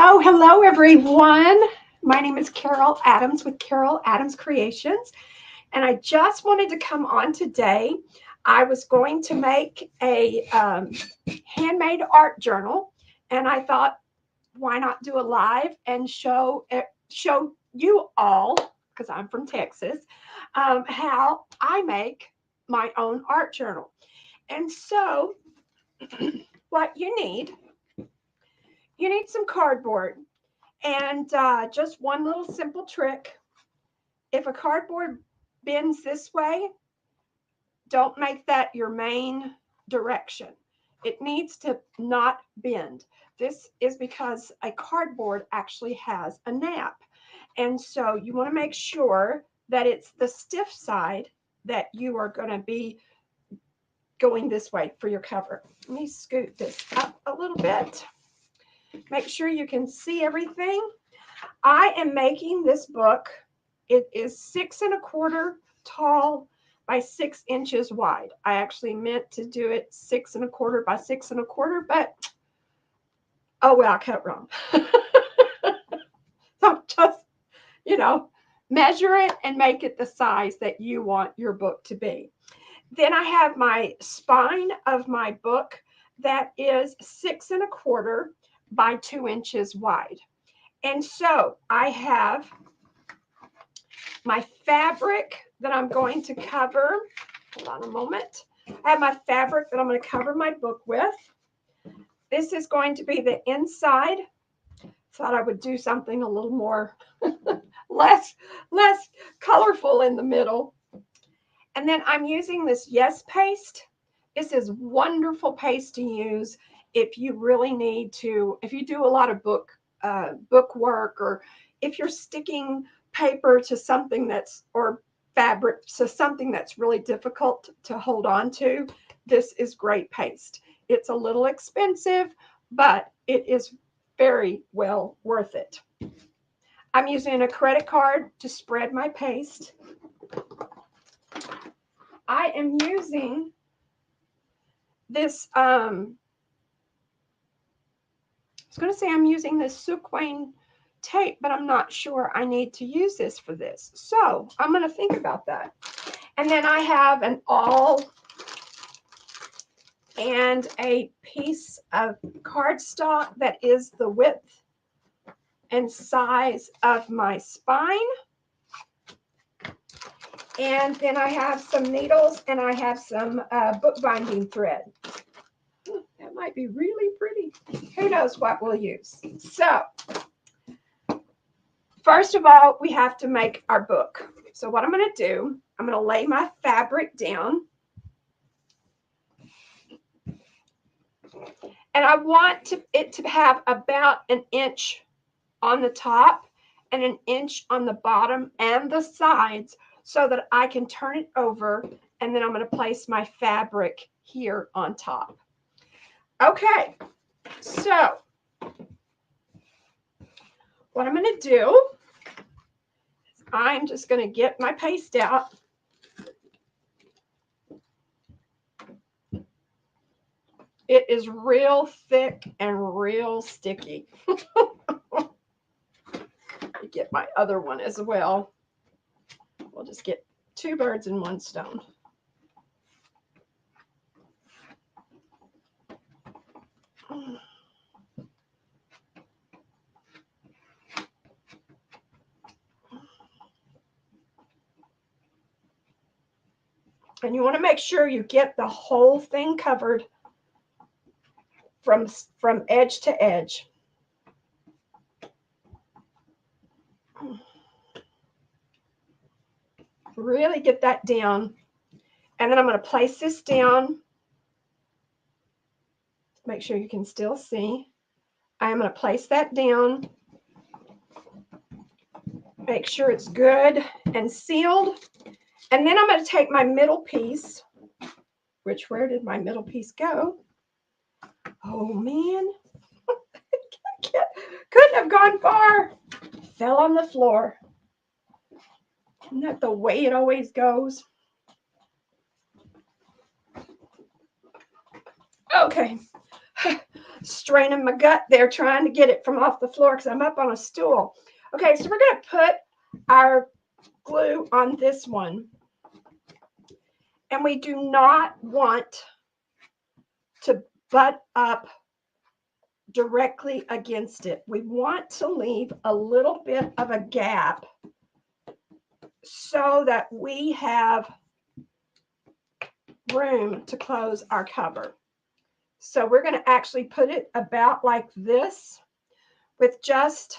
Hello, everyone. My name is Carol Adams with Carol Adams Creations, and I just wanted to come on today. I was going to make a handmade art journal, and I thought, why not do a live and show you all, because I'm from Texas, how I make my own art journal. And so, what you need some cardboard. And just one little simple trick. If a cardboard bends this way, don't make that your main direction. It needs to not bend. This is because a cardboard actually has a nap. And so you want to make sure that it's the stiff side that you are going to be going this way for your cover. Let me scoot this up a little bit. Make sure you can see everything. I am making this book. It is 6 1/4 tall by 6 inches wide. I actually meant to do it 6 1/4 by 6 1/4, but oh well, I cut it wrong. So just, measure it and make it the size that you want your book to be. Then I have my spine of my book that is 6 1/4 by 2 inches wide. And so I have my fabric that I'm going to cover. Hold on a moment. I have my fabric that I'm going to cover my book with. This is going to be the inside. Thought I would do something a little more less colorful in the middle. And then I'm using this Yes paste. This is wonderful paste to use if you really need to, if you do a lot of book work, or if you're sticking paper to something or fabric to something that's really difficult to hold on to. This is great paste. It's a little expensive, but it is very well worth it. I'm using a credit card to spread my paste. I am using this I was going to say I'm using this Suquane tape, but I'm not sure I need to use this for this. So I'm going to think about that. And then I have an awl and a piece of cardstock that is the width and size of my spine. And then I have some needles and I have some bookbinding thread. That might be really pretty. Who knows what we'll use? So, first of all, we have to make our book. So what I'm going to do, I'm going to lay my fabric down. And I want it to have about 1 inch on the top and 1 inch on the bottom and the sides so that I can turn it over, and then I'm going to place my fabric here on top. Okay, so what I'm going to do is I'm just going to get my paste out. It is real thick and real sticky. Get my other one as well. We'll just get 2 birds in 1 stone. And you want to make sure you get the whole thing covered from edge to edge. Really get that down. And then I'm going to place this down. Make sure you can still see. I'm going to place that down. Make sure it's good and sealed. And then I'm going to take my middle piece, where did my middle piece go? Oh man, couldn't have gone far. Fell on the floor. Isn't that the way it always goes? Okay, straining my gut there trying to get it from off the floor because I'm up on a stool. Okay, so we're going to put our glue on this one. And we do not want to butt up directly against it. We want to leave a little bit of a gap so that we have room to close our cover. So we're going to actually put it about like this with just,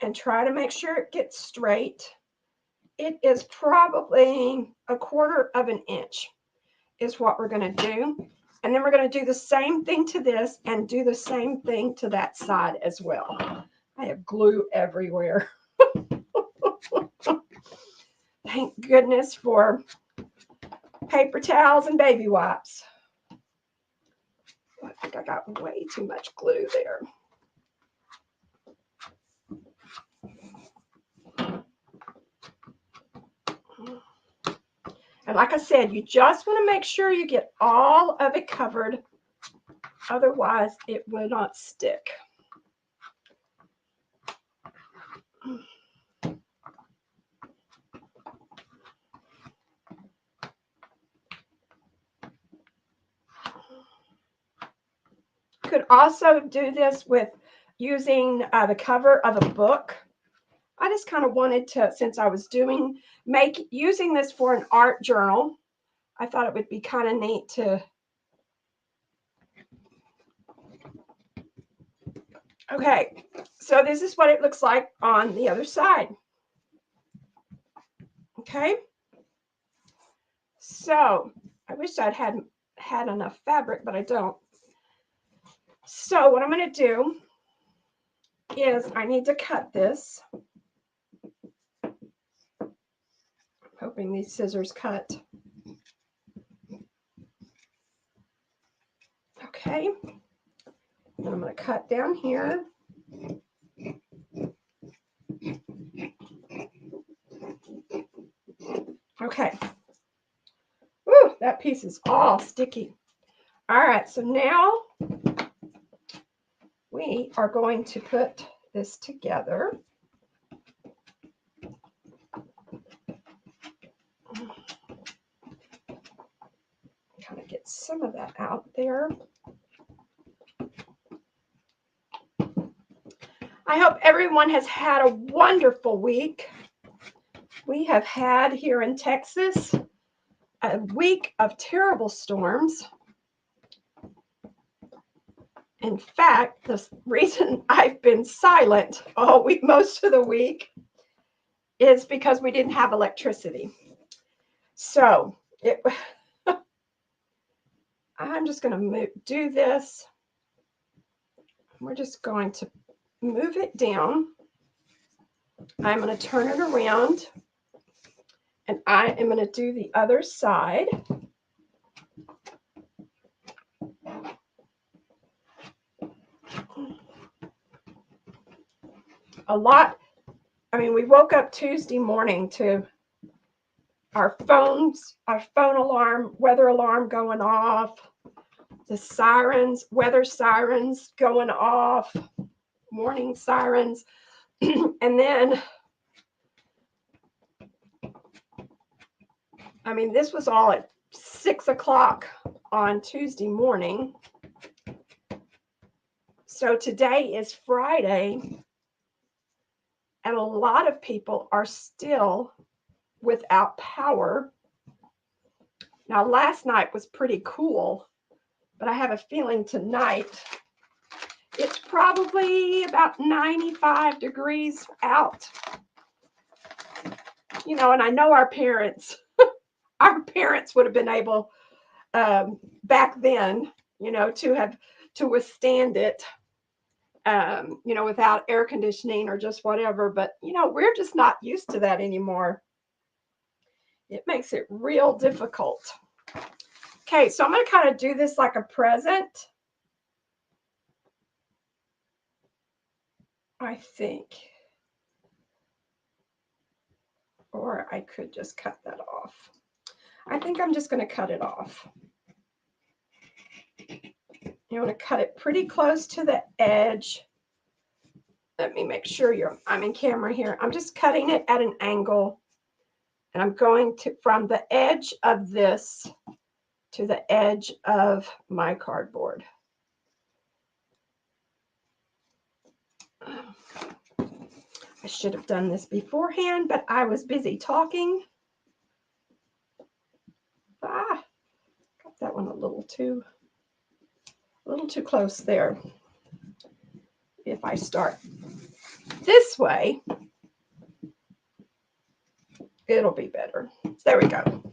and try to make sure it gets straight. It is probably 1/4 of an inch is what we're going to do. And then we're going to do the same thing to this and do the same thing to that side as well. I have glue everywhere. Thank goodness for paper towels and baby wipes. I think I got way too much glue there. And like I said, you just want to make sure you get all of it covered. Otherwise, it will not stick. Could also do this with using the cover of a book. I just kind of wanted to, since I was using this for an art journal, I thought it would be kind of neat to. Okay, so this is what it looks like on the other side. Okay, so I wish I'd had enough fabric, but I don't. So what I'm going to do is I need to cut this. I'm hoping these scissors cut. Okay, and I'm going to cut down here. Okay. Ooh, that piece is all sticky. All right, so now we are going to put this together. Kind of get some of that out there. I hope everyone has had a wonderful week. We have had here in Texas a week of terrible storms. In fact, the reason I've been silent all week, most of the week, is because we didn't have electricity. So I'm just going to do this. We're just going to move it down. I'm going to turn it around, and I am going to do the other side. We woke up Tuesday morning to our phone alarm, weather alarm going off, the sirens, weather sirens going off, morning sirens. And then, this was all at 6 o'clock on Tuesday morning. So today is Friday, and a lot of people are still without power. Now, last night was pretty cool, but I have a feeling tonight it's probably about 95 degrees out. And I know our parents would have been able back then, to withstand it, without air conditioning or just whatever. But, we're just not used to that anymore. It makes it real difficult. Okay, so I'm going to kind of do this like a present, I think. Or I could just cut that off. I think I'm just going to cut it off. You want to cut it pretty close to the edge. Let me make sure I'm in camera here. I'm just cutting it at an angle. And I'm going to from the edge of this to the edge of my cardboard. I should have done this beforehand, but I was busy talking. Got that one a little too close there. If I start this way, it'll be better. There we go.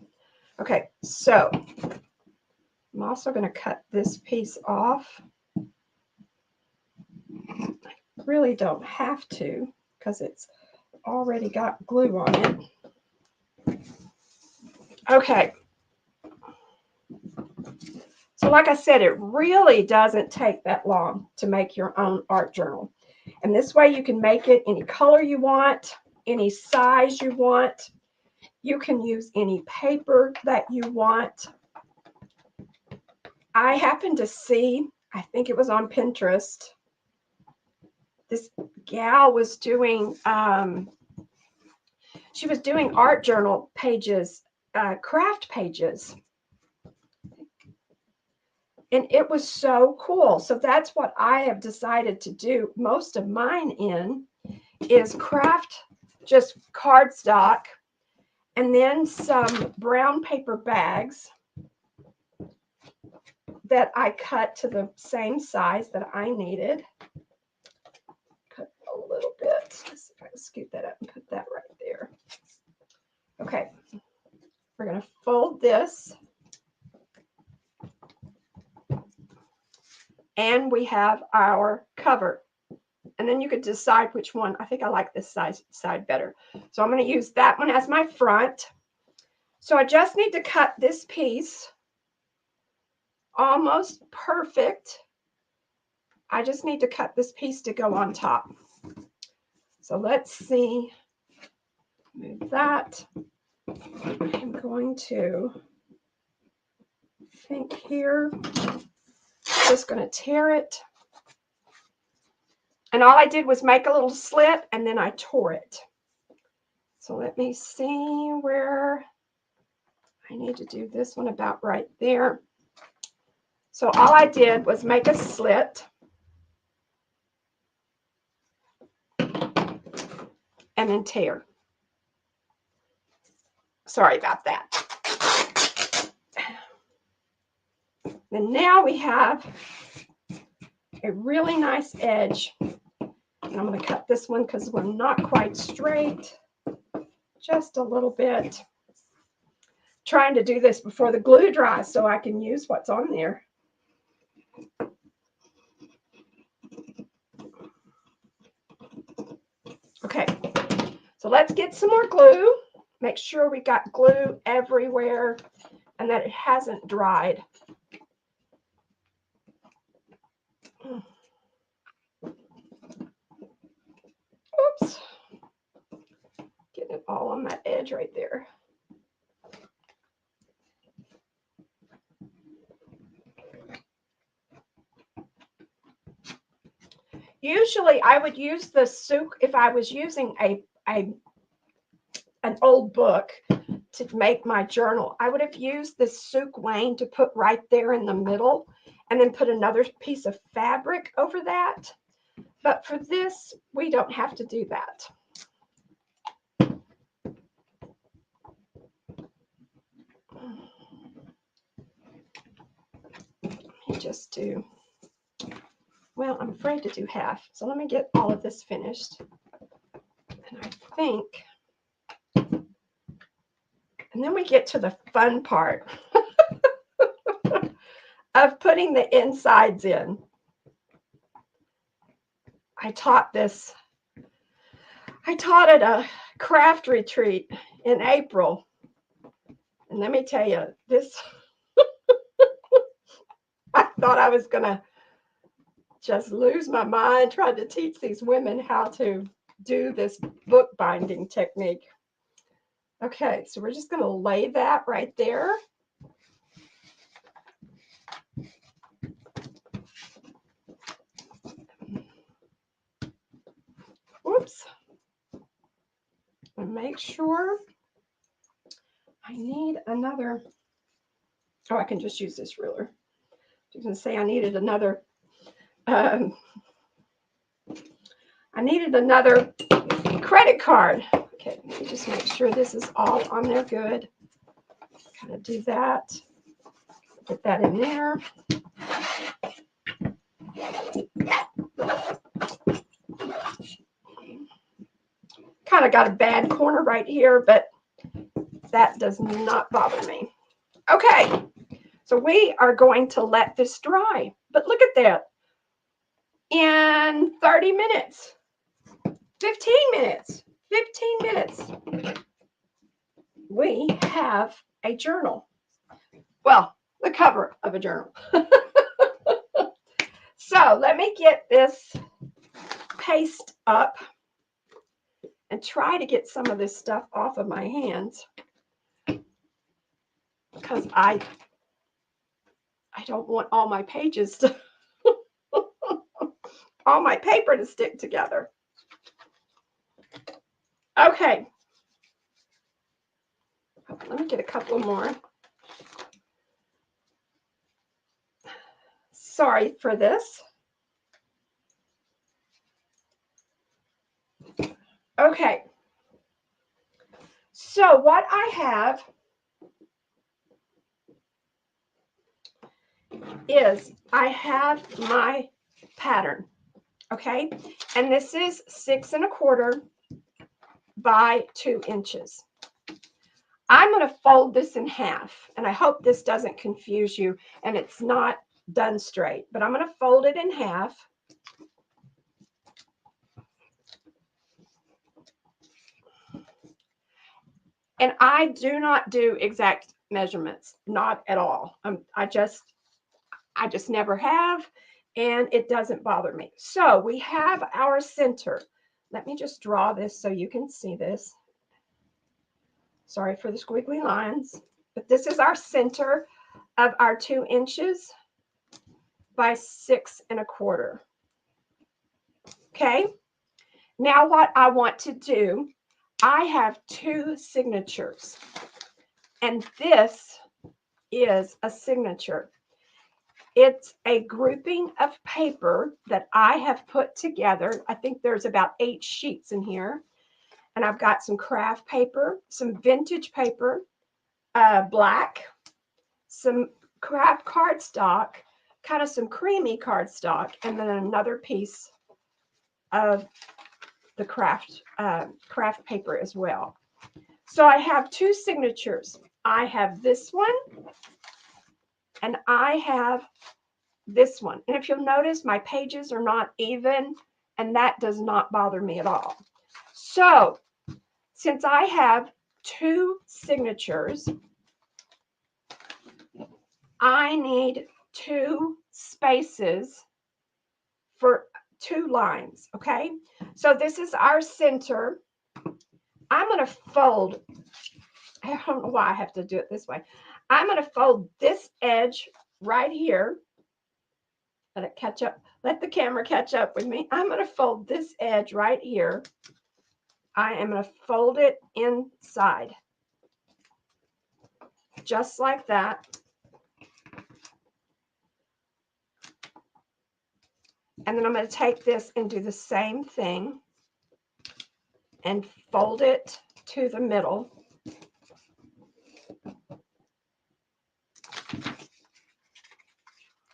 Okay, so I'm also going to cut this piece off. I really don't have to because it's already got glue on it. Okay. So like I said, it really doesn't take that long to make your own art journal. And this way you can make it any color you want, any size you want. You can use any paper that you want. I happened to see, I think it was on Pinterest, this gal was doing, she was doing art journal pages, craft pages. And it was so cool. So that's what I have decided to do most of mine in is craft just cardstock and then some brown paper bags that I cut to the same size that I needed. Cut a little bit. Let's see if I can scoot that up and put that right there. Okay. We're going to fold this. And we have our cover. And then you could decide which one. I think I like this side better. So I'm going to use that one as my front. So I just need to cut this piece almost perfect. I just need to cut this piece to go on top. So let's see. Move that. I'm going to think here. Just going to tear it. And all I did was make a little slit and then I tore it. So let me see where I need to do this one about right there. So all I did was make a slit and then tear. Sorry about that. And now we have a really nice edge. And I'm going to cut this one because we're not quite straight. Just a little bit. Trying to do this before the glue dries so I can use what's on there. Okay, so let's get some more glue. Make sure we got glue everywhere and that it hasn't dried. Oops. Getting it all on that edge right there. Usually I would use the souk if I was using an old book to make my journal. I would have used the souk Wayne to put right there in the middle and then put another piece of fabric over that. But for this, we don't have to do that. Let me just do, well, I'm afraid to do half. So let me get all of this finished. And I think, and then we get to the fun part of putting the insides in. I taught at a craft retreat in April. And let me tell you, this, I thought I was going to just lose my mind trying to teach these women how to do this bookbinding technique. Okay, so we're just going to lay that right there. make sure I need another. Oh, I can just use this ruler. You can say I needed another. I needed another credit card. Okay, let me just make sure this is all on there good. Kind of do that. Get that in there. Kind of got a bad corner right here, but that does not bother me. Okay, so we are going to let this dry. But look at that. In 30 minutes, 15 minutes, 15 minutes, we have a journal. Well, the cover of a journal. So let me get this paste up and try to get some of this stuff off of my hands, because I don't want all my pages to all my paper to stick together. Okay. Let me get a couple more. Sorry for this. Okay. So what I have is I have my pattern. Okay. And this is 6 1/4 by 2 inches. I'm going to fold this in half, and I hope this doesn't confuse you and it's not done straight, but I'm going to fold it in half. And I do not do exact measurements, not at all. I just never have, and it doesn't bother me. So we have our center. Let me just draw this so you can see this. Sorry for the squiggly lines, but this is our center of our 2 inches by 6 1/4. Okay. Now what I want to do, I have 2 signatures, and this is a signature. It's a grouping of paper that I have put together. I think there's about 8 sheets in here. And I've got some craft paper, some vintage paper, black, some craft cardstock, kind of some creamy cardstock, and then another piece of the craft paper as well. So I have 2 signatures. I have this one, and I have this one. And if you'll notice, my pages are not even, and that does not bother me at all. So since I have 2 signatures, I need 2 spaces for 2 lines, okay? So this is our center. I'm going to fold. I don't know why I have to do it this way. I'm going to fold this edge right here. Let it catch up. Let the camera catch up with me. I'm going to fold this edge right here. I am going to fold it inside. Just like that. And then I'm going to take this and do the same thing and fold it to the middle.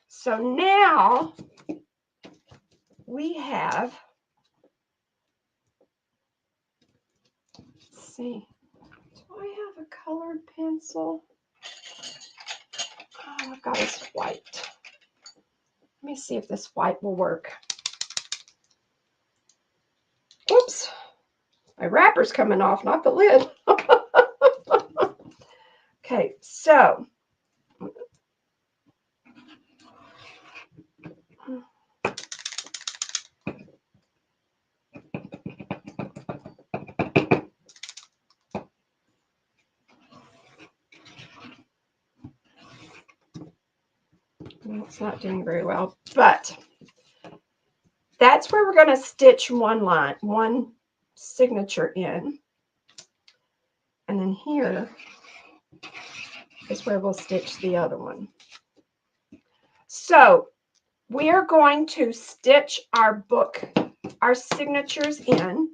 So now we have, let's see, do I have a colored pencil? Oh, I've got this white. Let me see if this white will work. Oops, my wrapper's coming off, not the lid. Okay, so it's not doing very well, but that's where we're going to stitch one line, one signature in. And then here is where we'll stitch the other one. So we are going to stitch our book, our signatures in,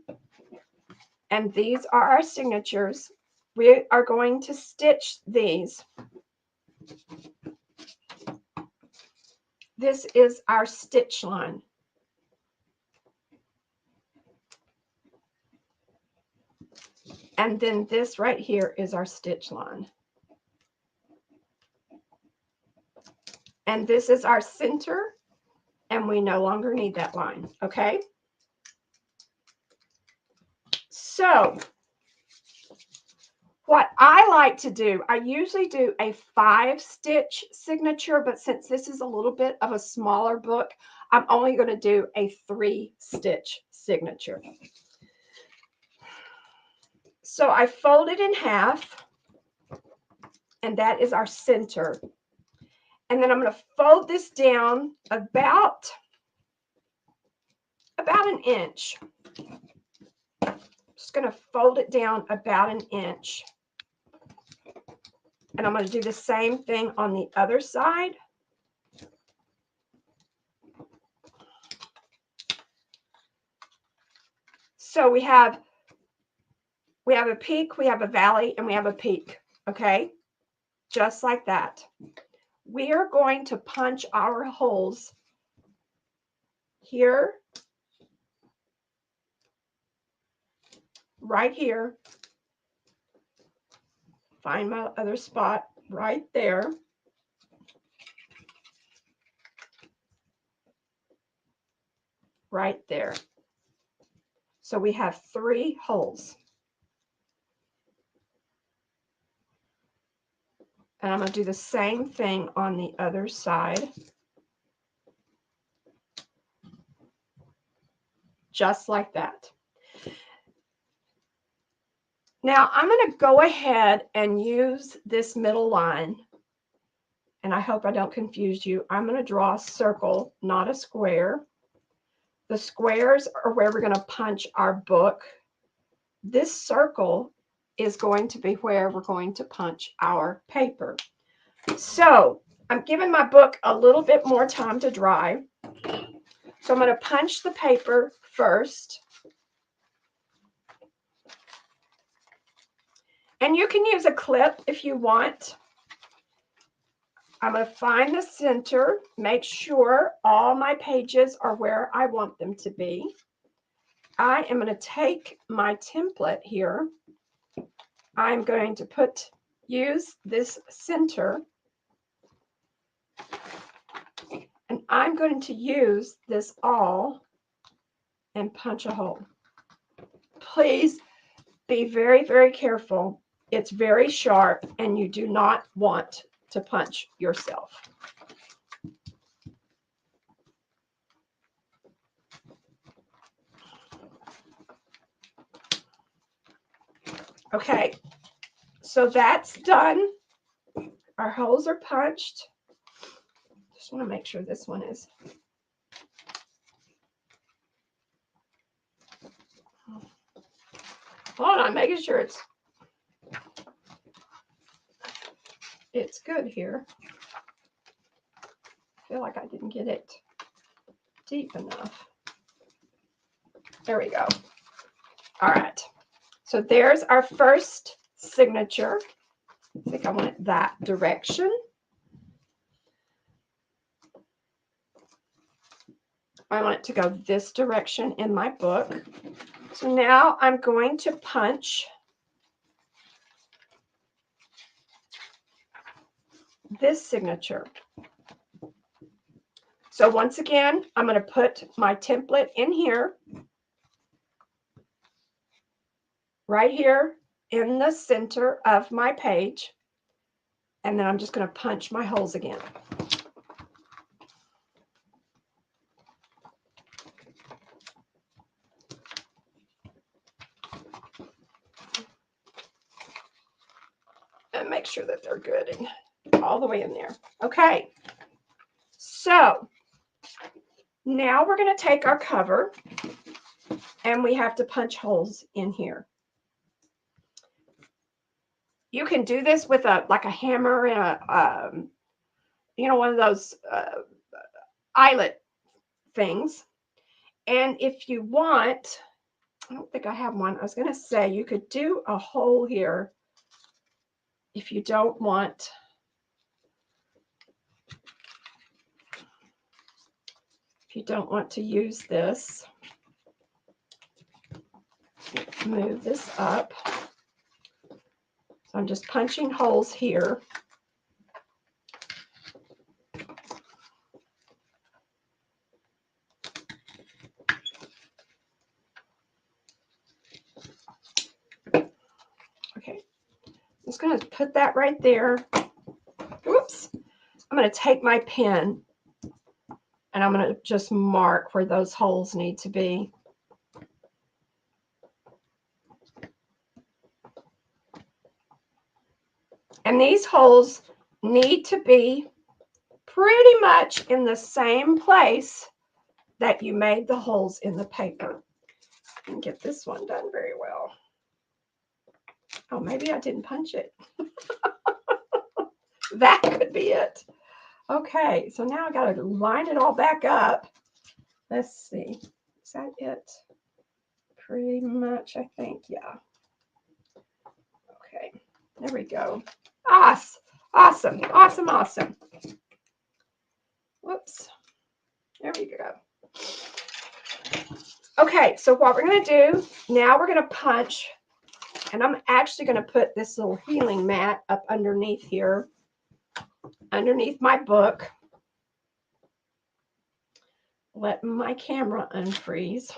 and these are our signatures. We are going to stitch these. This is our stitch line. And then this right here is our stitch line. And this is our center, and we no longer need that line, okay? So what I like to do, I usually do a 5-stitch signature, but since this is a little bit of a smaller book, I'm only going to do a 3-stitch signature. So I fold it in half, and that is our center. And then I'm going to fold this down about an inch. Just going to fold it down about an inch. And I'm going to do the same thing on the other side. So we have a peak, we have a valley, and we have a peak, okay? Just like that. We are going to punch our holes here, right here. Find my other spot right there. Right there. So we have 3 holes. And I'm going to do the same thing on the other side. Just like that. Now I'm going to go ahead and use this middle line. And I hope I don't confuse you. I'm going to draw a circle, not a square. The squares are where we're going to punch our book. This circle is going to be where we're going to punch our paper. So I'm giving my book a little bit more time to dry. So I'm going to punch the paper first. And you can use a clip if you want. I'm going to find the center, make sure all my pages are where I want them to be. I am going to take my template here. I'm going to use this center, and I'm going to use this awl and punch a hole. Please be very, very careful. It's very sharp, and you do not want to punch yourself. Okay, so that's done. Our holes are punched. Just want to make sure this one is. Hold on, making sure it's good here. I feel like I didn't get it deep enough. There we go. All right. So there's our first signature. I think I want it that direction. I want it to go this direction in my book. So now I'm going to punch this signature. So once again, I'm going to put my template in here, right here in the center of my page, and then I'm just going to punch my holes again. And make sure that they're good and all the way in there. Okay, so now we're going to take our cover, and we have to punch holes in here. You can do this with like a hammer and one of those eyelet things. And if you want, I don't think I have one. I was going to say you could do a hole here if you don't want. If you don't want to use this, move this up. So I'm just punching holes here. Okay, I'm just going to put that right there. Whoops. I'm going to take my pen and I'm going to just mark where those holes need to be. And these holes need to be pretty much in the same place that you made the holes in the paper. And get this one done very well. Oh, maybe I didn't punch it. That could be it. Okay, so now I got to line it all back up. Let's see. Is that it? Pretty much, I think, yeah. Okay, there we go. Awesome. Whoops. There we go. Okay, so what we're going to do, now we're going to punch, and I'm actually going to put this little healing mat up underneath here, underneath my book. Let my camera unfreeze.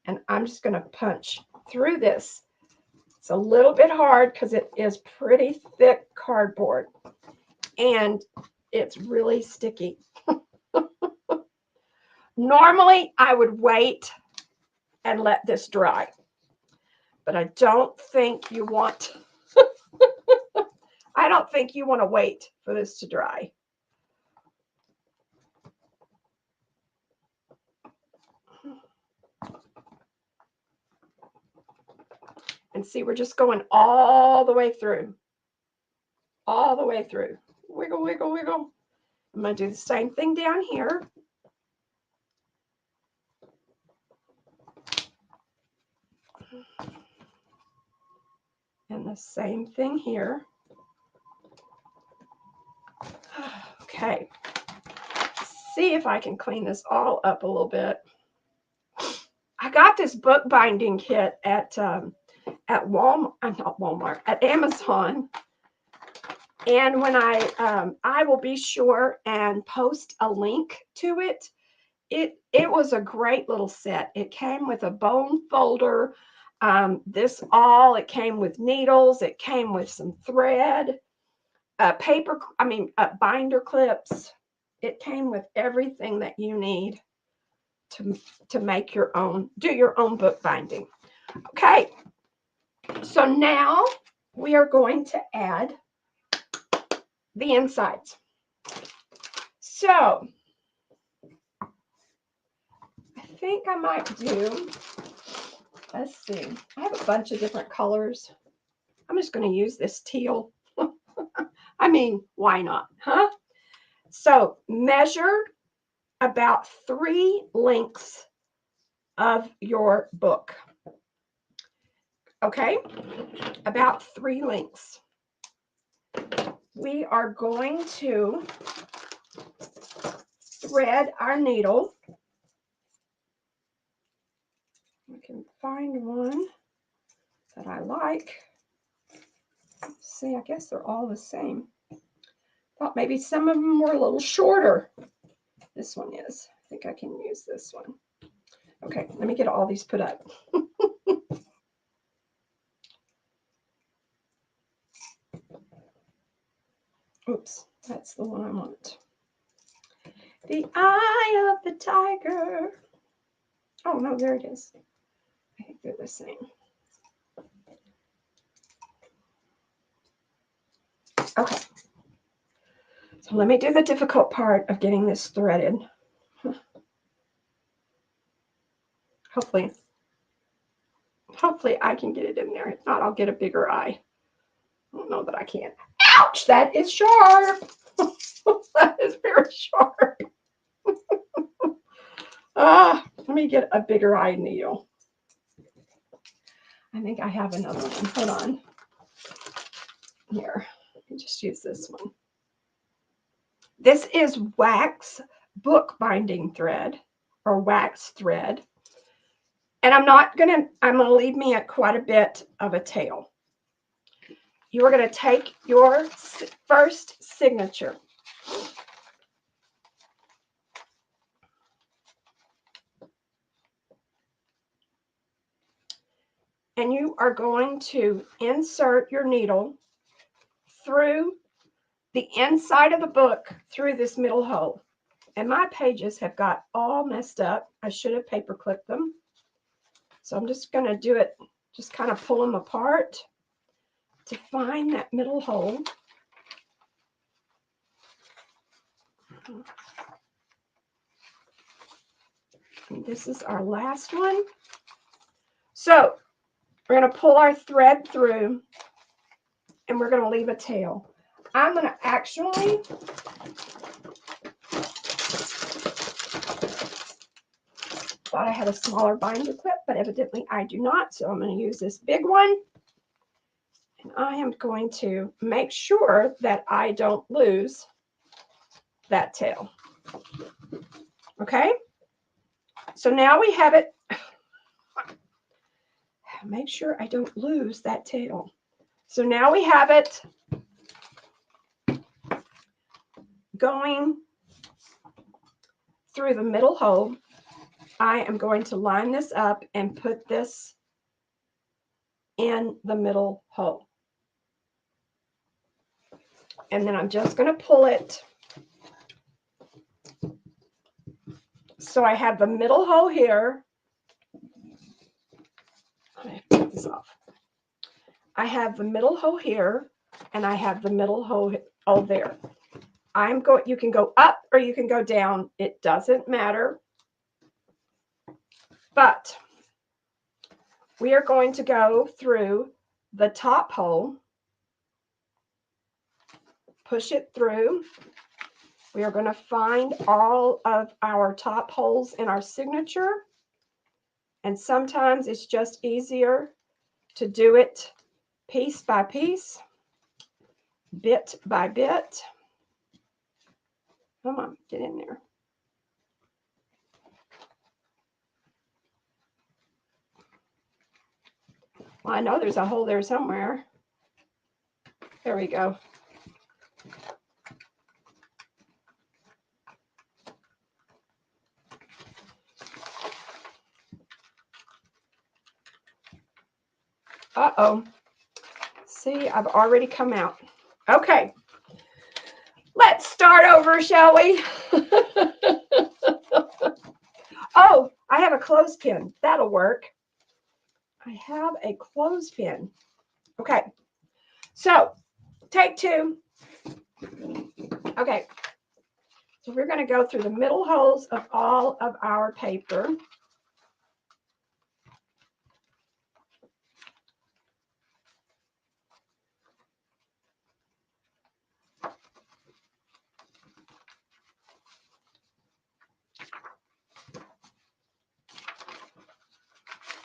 And I'm just going to punch through this. It's a little bit hard because it is pretty thick cardboard and it's really sticky. Normally, I would wait and let this dry, but I don't think you want I don't think you want to wait for this to dry. And see, we're just going all the way through. All the way through. Wiggle, wiggle, wiggle. I'm going to do the same thing down here. And the same thing here. Okay. See if I can clean this all up a little bit. I got this book binding kit at Walmart, not Walmart, at Amazon. And when I will be sure and post a link to it. It was a great little set. It came with a bone folder. It came with needles. It came with some thread, binder clips. It came with everything that you need to make your own, do your own book binding. Okay, so now we are going to add the insides. So I think I might do, let's see, I have a bunch of different colors. I'm just going to use this teal. I mean, why not, huh? So measure about 3 lengths of your book. Okay, about 3 lengths. We are going to thread our needle. I can find one that I like. See, I guess they're all the same. Thought maybe some of them were a little shorter. This one is. I think I can use this one. Okay, let me get all these put up. Oops, that's the one I want. The eye of the tiger. Oh, no, there it is. I think they're the same. Okay. So let me do the difficult part of getting this threaded. Hopefully I can get it in there. If not, I'll get a bigger eye. I don't know that I can. Ouch, that is sharp. That is very sharp. Let me get a bigger eye needle. I think I have another one. Hold on. Here, let me just use this one. This is wax bookbinding thread or wax thread. And I'm going to leave me at quite a bit of a tail. You are going to take your first signature. And you are going to insert your needle through the inside of the book through this middle hole. And my pages have got all messed up. I should have paper clipped them. So I'm just going to do it, just kind of pull them apart to find that middle hole. And this is our last one. So we're going to pull our thread through and we're going to leave a tail. I'm going to actually thought I had a smaller binder clip, but evidently I do not. So I'm going to use this big one. And I am going to make sure that I don't lose that tail. Okay. So now we have it. Make sure I don't lose that tail. So now we have it going through the middle hole. I am going to line this up and put this in the middle hole. And then I'm just going to pull it. So I have the middle hole here. I have to take this off. I have the middle hole here, and I have the middle hole there. You can go up or you can go down. It doesn't matter. But we are going to go through the top hole, push it through. We are going to find all of our top holes in our signature. And sometimes it's just easier to do it piece by piece, bit by bit. Come on, get in there. Well, I know there's a hole there somewhere. There we go. Uh-oh. See, I've already come out. Okay. Let's start over, shall we? Oh, I have a clothespin. That'll work. I have a clothespin. Okay. So, take two. Okay. So we're going to go through the middle holes of all of our paper.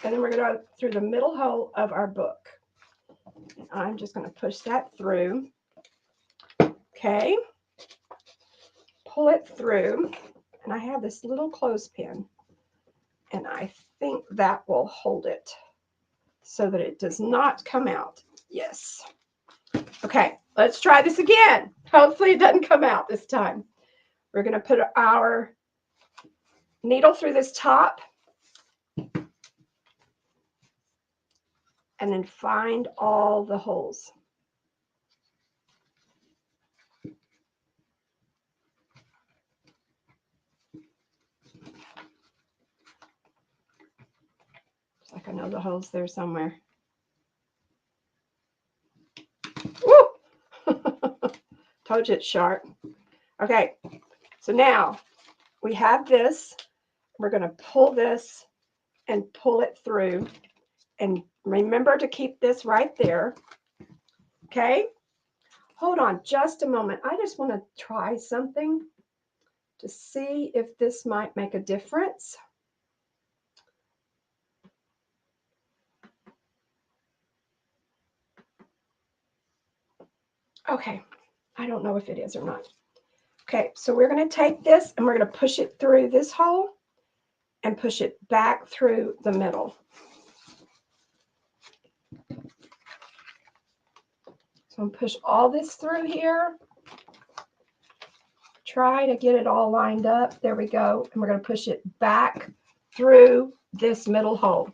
And then we're going to go through the middle hole of our book. And I'm just going to push that through. Okay. Pull it through. And I have this little clothespin. And I think that will hold it so that it does not come out. Yes. Okay, let's try this again. Hopefully it doesn't come out this time. We're going to put our needle through this top and then find all the holes. Looks like I know the holes there somewhere. Woo! Told you it's sharp. Okay, so now we have this. We're going to pull this and pull it through. And remember to keep this right there. Okay, hold on just a moment. I just want to try something to see if this might make a difference. Okay, I don't know if it is or not. Okay, so we're going to take this and we're going to push it through this hole and push it back through the middle. So I'm going to push all this through here. Try to get it all lined up. There we go. And we're going to push it back through this middle hole.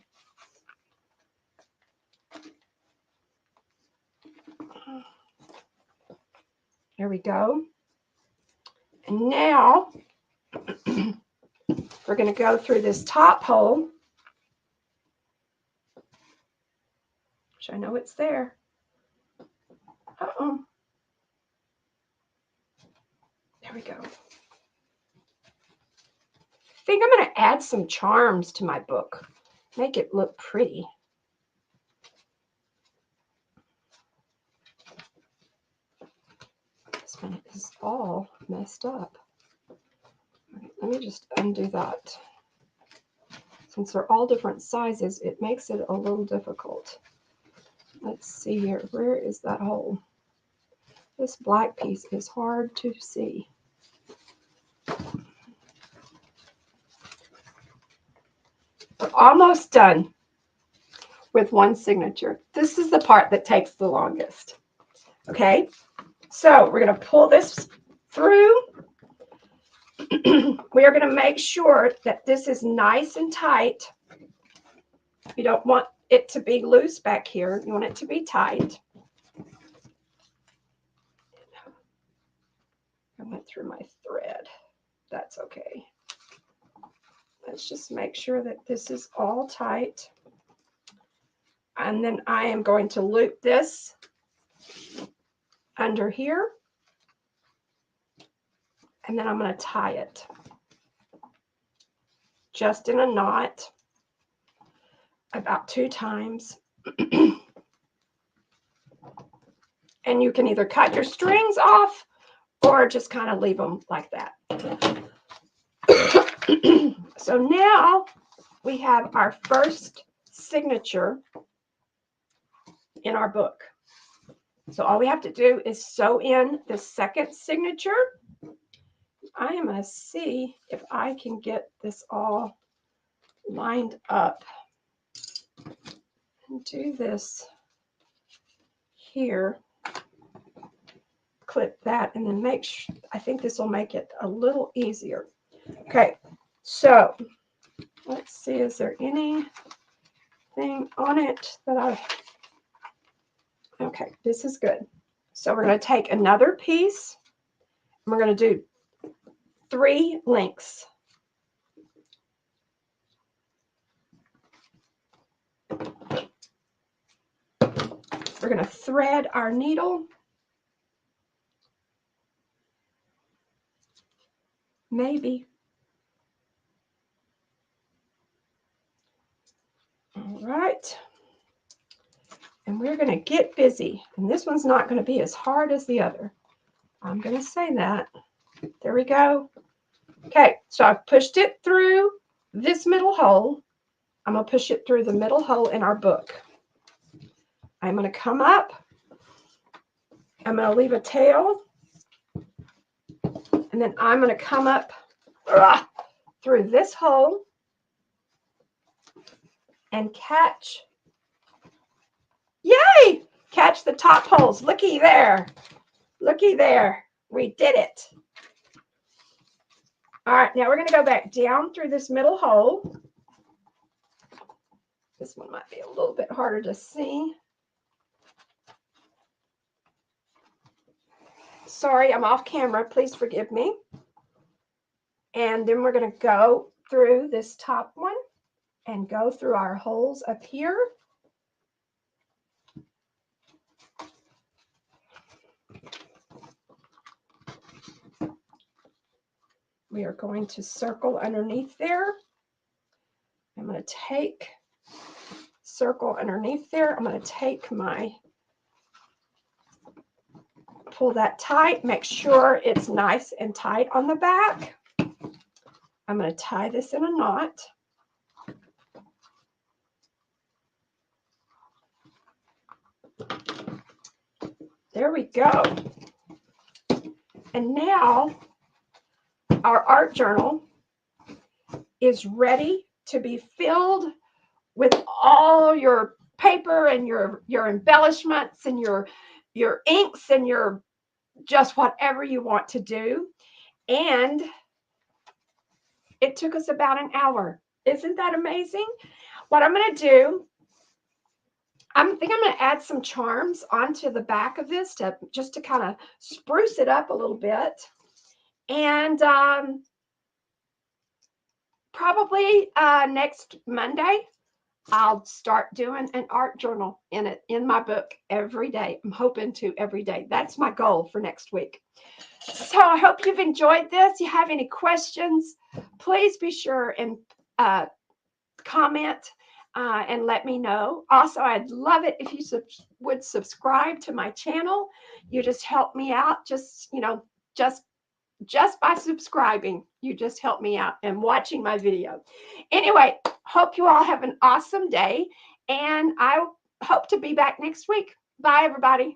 There we go. And now we're going to go through this top hole, which I know it's there. Uh-oh. There we go. I think I'm going to add some charms to my book. Make it look pretty. This one is all messed up. Let me just undo that. Since they're all different sizes, it makes it a little difficult. Let's see here. Where is that hole? This black piece is hard to see. We're almost done with one signature. This is the part that takes the longest. Okay, so we're going to pull this through. We are going to make sure that this is nice and tight. You don't want it to be loose back here. You want it to be tight. I went through my thread. That's okay. Let's just make sure that this is all tight. And then I am going to loop this under here. And then I'm going to tie it just in a knot about 2 times. And you can either cut your strings off or just kind of leave them like that. So now we have our first signature in our book. So all we have to do is sew in the second signature. I am going to see if I can get this all lined up and do this here. Clip that and then make sure, I think this will make it a little easier. Okay, so let's see, is there anything on it that okay, this is good. So we're going to take another piece and we're going to do 3 links. We're going to thread our needle. Maybe. All right. And we're going to get busy. And this one's not going to be as hard as the other. I'm going to say that. There we go. Okay, so I've pushed it through this middle hole. I'm going to push it through the middle hole in our book. I'm going to come up. I'm going to leave a tail. And then I'm going to come up through this hole and catch. Yay! Catch the top holes. Looky there. Looky there. We did it. All right, now we're going to go back down through this middle hole. This one might be a little bit harder to see. Sorry, I'm off camera. Please forgive me. And then we're going to go through this top one and go through our holes up here. We are going to circle underneath there. I'm going to circle underneath there. I'm going to take my pull that tight. Make sure it's nice and tight on the back. I'm going to tie this in a knot. There we go. And now our art journal is ready to be filled with all your paper and your embellishments and your inks and your just whatever you want to do. And it took us about an hour. Isn't that amazing? What I'm going to do, I think I'm going to add some charms onto the back of this just to kind of spruce it up a little bit. And probably next Monday, I'll start doing an art journal in my book every day. I'm hoping to every day. That's my goal for next week. So I hope you've enjoyed this. If you have any questions, please be sure and comment and let me know. Also, I'd love it if you would subscribe to my channel. You just help me out. Just by subscribing, you just help me out and watching my video. Anyway, hope you all have an awesome day, and I hope to be back next week. Bye, everybody.